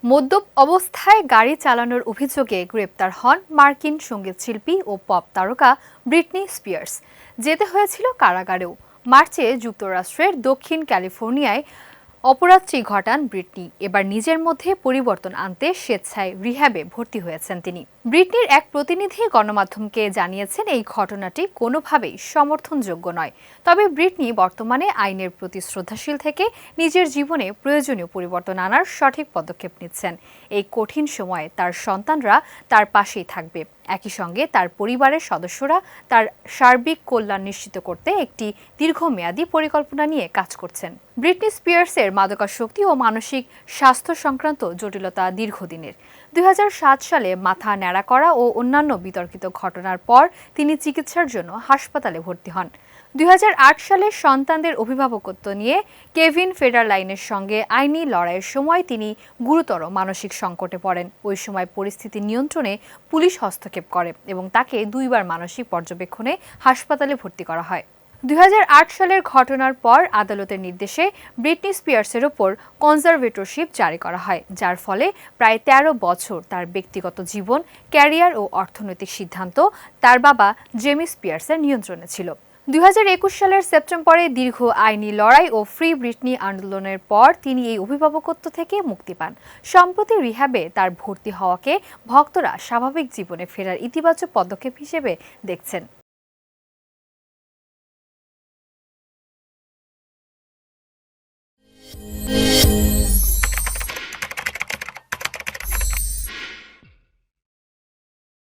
মদ্যপ অবস্থায় গাড়ি চালানোর অভিযোগে গ্রেপ্তার হন মার্কিন সঙ্গীতশিল্পী ও পপ তারকা ব্রিটনি স্পিয়ার্স। যেতে হয়েছিল কারাগারেও। মার্চে যুক্তরাষ্ট্রের দক্ষিণ ক্যালিফোর্নিয়ায় অপরাধটি ঘটান ব্রিটনি। এবার নিজের মধ্যে পরিবর্তন আনতে স্বেচ্ছায় রিহ্যাবে ভর্তি হয়েছেন তিনি। ব্রিটনির এক প্রতিনিধি গণমাধ্যমকে জানিয়েছেন এই ঘটনাটি কোনোভাবেই সমর্থনযোগ্য নয়। তবে ব্রিটনি বর্তমানে আইনের প্রতি শ্রদ্ধাশীল থেকে নিজের জীবনে প্রয়োজনীয় পরিবর্তন আনার সঠিক পদক্ষেপ নিচ্ছেন। এই কঠিন সময়ে তার সন্তানরা তার পাশেই থাকবে। একই সঙ্গে তার পরিবারের সদস্যরা তার সার্বিক কল্যাণ নিশ্চিত করতে একটি দীর্ঘমেয়াদী পরিকল্পনা নিয়ে কাজ করছেন। ব্রিটনি স্পিয়ার্সের মাদকাসক্তি ও মানসিক স্বাস্থ্য সংক্রান্ত জটিলতা দীর্ঘদিনের। 2007 সালে মাথা ন্যাড়া করা ও অন্যান্য বিতর্কিত ঘটনার পর তিনি চিকিৎসার জন্য হাসপাতালে ভর্তি হন। 2008 সালে সন্তানদের অভিভাবকত্ব নিয়ে কেভিন ফেডারলাইনের সঙ্গে আইনি লড়াইয়ের সময় তিনি গুরুতর মানসিক সংকটে পড়েন। ওই সময় পরিস্থিতি নিয়ন্ত্রণে পুলিশ হস্তক্ষেপ করে এবং তাকে 2 বার মানসিক পর্যবেক্ষণে হাসপাতালে ভর্তি করা হয়। 2008 সালের ঘটনার পর আদালতের নির্দেশে ব্রিটনি স্পিয়ার্সের ওপর কনজারভেটরশিপ জারি করা হয়, যার ফলে প্রায় 13 বছর তার ব্যক্তিগত জীবন, ক্যারিয়ার ও অর্থনৈতিক সিদ্ধান্ত তার বাবা জেমি স্পিয়ার্সের নিয়ন্ত্রণে ছিল। 2021 সালের সেপ্টেম্বরে দীর্ঘ আইনি লড়াই ও ফ্রি ব্রিটনি আন্দোলনের পর তিনি এই অভিভাবকত্ব থেকে মুক্তি পান। সম্প্রতি রিহ্যাবে তার ভর্তি হওয়াকে ভক্তরা স্বাভাবিক জীবনে ফেরার ইতিবাচক পদক্ষেপ হিসেবে দেখছেন।